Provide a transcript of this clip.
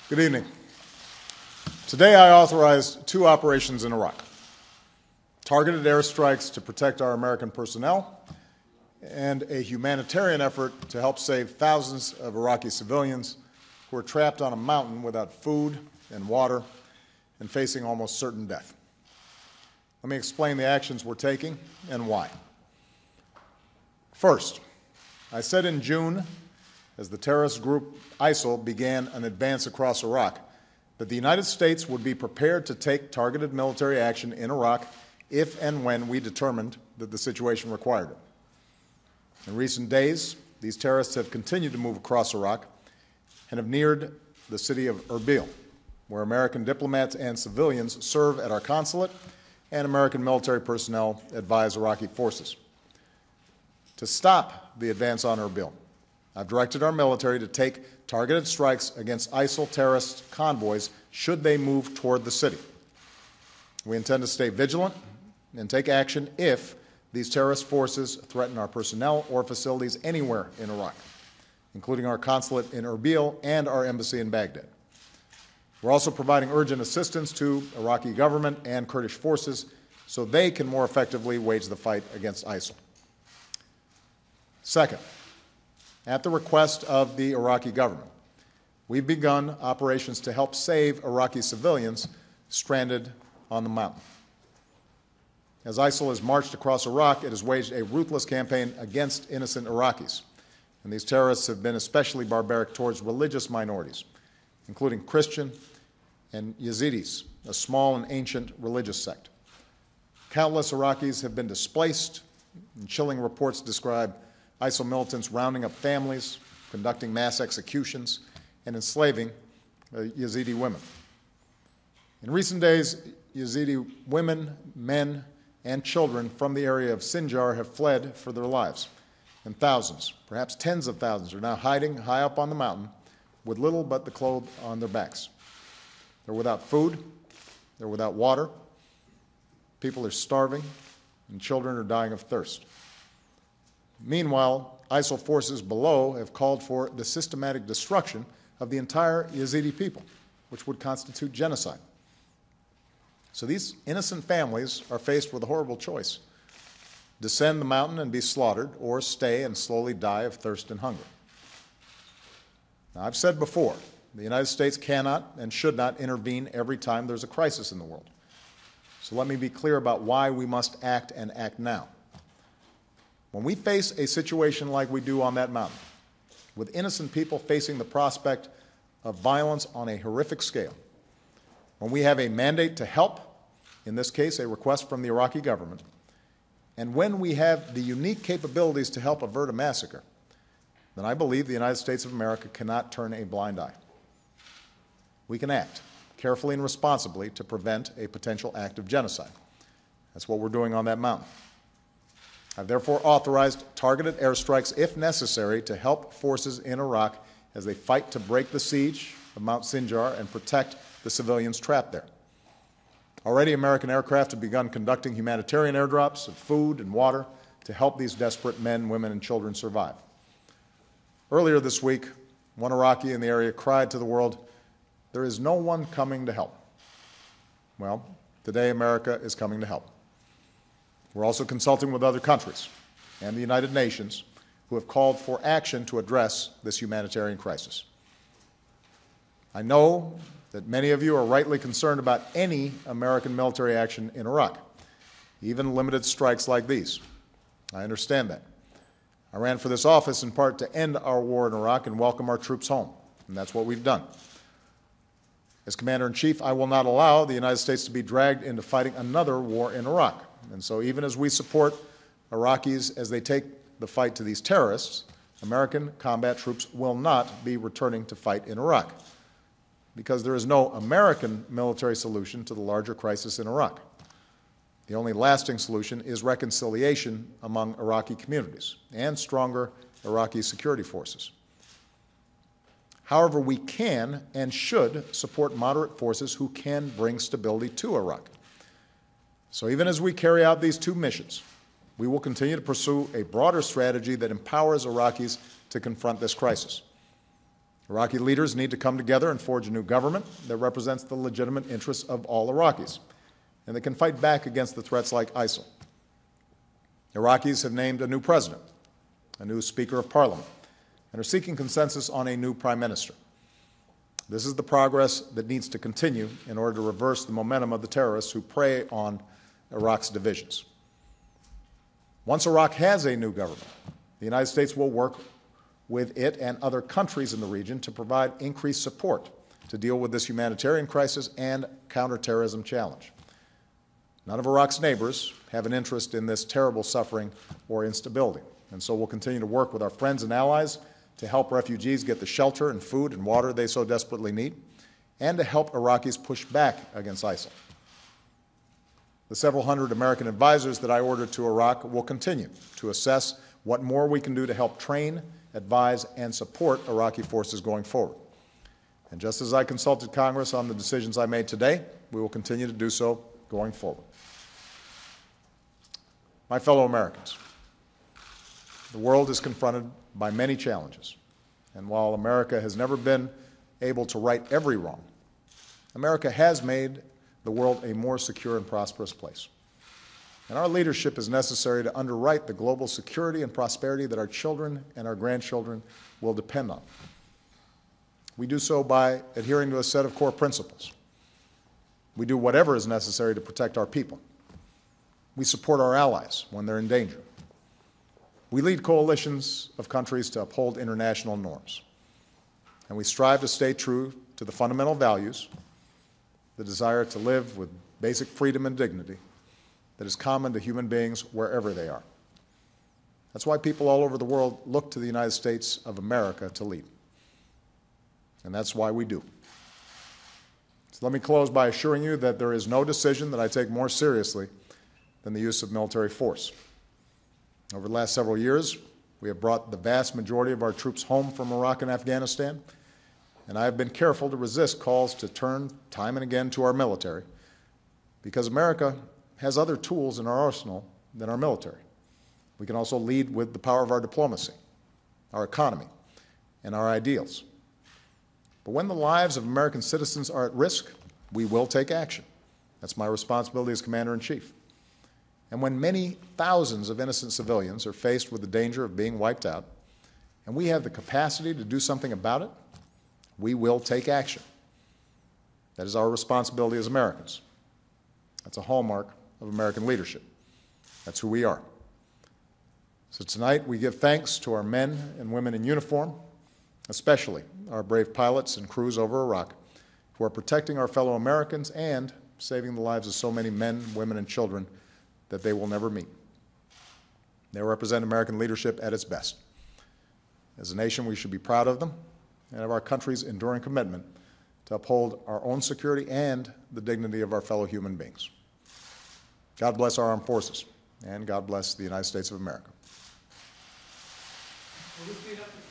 Good evening. Today I authorized two operations in Iraq: targeted airstrikes to protect our American personnel and a humanitarian effort to help save thousands of Iraqi civilians who are trapped on a mountain without food and water and facing almost certain death. Let me explain the actions we're taking and why. First, I said in June, as the terrorist group ISIL began an advance across Iraq, that the United States would be prepared to take targeted military action in Iraq if and when we determined that the situation required it. In recent days, these terrorists have continued to move across Iraq and have neared the city of Erbil, where American diplomats and civilians serve at our consulate and American military personnel advise Iraqi forces. To stop the advance on Erbil, I've directed our military to take targeted strikes against ISIL terrorist convoys should they move toward the city. We intend to stay vigilant and take action if these terrorist forces threaten our personnel or facilities anywhere in Iraq, including our consulate in Erbil and our embassy in Baghdad. We're also providing urgent assistance to Iraqi government and Kurdish forces so they can more effectively wage the fight against ISIL. Second, at the request of the Iraqi government, we've begun operations to help save Iraqi civilians stranded on the mountain. As ISIL has marched across Iraq, it has waged a ruthless campaign against innocent Iraqis, and these terrorists have been especially barbaric towards religious minorities, including Christian and Yazidis, a small and ancient religious sect. Countless Iraqis have been displaced, and chilling reports describe ISIL militants rounding up families, conducting mass executions, and enslaving Yazidi women. In recent days, Yazidi women, men, and children from the area of Sinjar have fled for their lives, and thousands, perhaps tens of thousands, are now hiding high up on the mountain with little but the clothes on their backs. They're without food, they're without water, people are starving, and children are dying of thirst. Meanwhile, ISIL forces below have called for the systematic destruction of the entire Yazidi people, which would constitute genocide. So these innocent families are faced with a horrible choice: descend the mountain and be slaughtered, or stay and slowly die of thirst and hunger. Now, I've said before, the United States cannot and should not intervene every time there's a crisis in the world. So let me be clear about why we must act and act now. When we face a situation like we do on that mountain, with innocent people facing the prospect of violence on a horrific scale, when we have a mandate to help, in this case a request from the Iraqi government, and when we have the unique capabilities to help avert a massacre, then I believe the United States of America cannot turn a blind eye. We can act carefully and responsibly to prevent a potential act of genocide. That's what we're doing on that mountain. I've therefore authorized targeted airstrikes, if necessary, to help forces in Iraq as they fight to break the siege of Mount Sinjar and protect the civilians trapped there. Already, American aircraft have begun conducting humanitarian airdrops of food and water to help these desperate men, women, and children survive. Earlier this week, one Iraqi in the area cried to the world, "There is no one coming to help." Well, today America is coming to help. We're also consulting with other countries and the United Nations who have called for action to address this humanitarian crisis. I know that many of you are rightly concerned about any American military action in Iraq, even limited strikes like these. I understand that. I ran for this office in part to end our war in Iraq and welcome our troops home, and that's what we've done. As Commander-in-Chief, I will not allow the United States to be dragged into fighting another war in Iraq. And so even as we support Iraqis as they take the fight to these terrorists, American combat troops will not be returning to fight in Iraq, because there is no American military solution to the larger crisis in Iraq. The only lasting solution is reconciliation among Iraqi communities and stronger Iraqi security forces. However, we can and should support moderate forces who can bring stability to Iraq. So even as we carry out these two missions, we will continue to pursue a broader strategy that empowers Iraqis to confront this crisis. Iraqi leaders need to come together and forge a new government that represents the legitimate interests of all Iraqis and that can fight back against the threats like ISIL. Iraqis have named a new president, a new Speaker of Parliament, and are seeking consensus on a new Prime Minister. This is the progress that needs to continue in order to reverse the momentum of the terrorists who prey on Iraq's divisions. Once Iraq has a new government, the United States will work with it and other countries in the region to provide increased support to deal with this humanitarian crisis and counterterrorism challenge. None of Iraq's neighbors have an interest in this terrible suffering or instability, and so we'll continue to work with our friends and allies to help refugees get the shelter and food and water they so desperately need, and to help Iraqis push back against ISIL. The several hundred American advisors that I ordered to Iraq will continue to assess what more we can do to help train, advise, and support Iraqi forces going forward. And just as I consulted Congress on the decisions I made today, we will continue to do so going forward. My fellow Americans, the world is confronted by many challenges, and while America has never been able to right every wrong, America has made the world a more secure and prosperous place. And our leadership is necessary to underwrite the global security and prosperity that our children and our grandchildren will depend on. We do so by adhering to a set of core principles. We do whatever is necessary to protect our people. We support our allies when they're in danger. We lead coalitions of countries to uphold international norms. And we strive to stay true to the fundamental values, the desire to live with basic freedom and dignity that is common to human beings wherever they are. That's why people all over the world look to the United States of America to lead. And that's why we do. So let me close by assuring you that there is no decision that I take more seriously than the use of military force. Over the last several years, we have brought the vast majority of our troops home from Iraq and Afghanistan, and I have been careful to resist calls to turn time and again to our military, because America has other tools in our arsenal than our military. We can also lead with the power of our diplomacy, our economy, and our ideals. But when the lives of American citizens are at risk, we will take action. That's my responsibility as Commander-in-Chief. And when many thousands of innocent civilians are faced with the danger of being wiped out, and we have the capacity to do something about it, we will take action. That is our responsibility as Americans. That's a hallmark of American leadership. That's who we are. So tonight we give thanks to our men and women in uniform, especially our brave pilots and crews over Iraq, who are protecting our fellow Americans and saving the lives of so many men, women, and children that they will never meet. They represent American leadership at its best. As a nation, we should be proud of them and of our country's enduring commitment to uphold our own security and the dignity of our fellow human beings. God bless our armed forces, and God bless the United States of America. Will this be enough?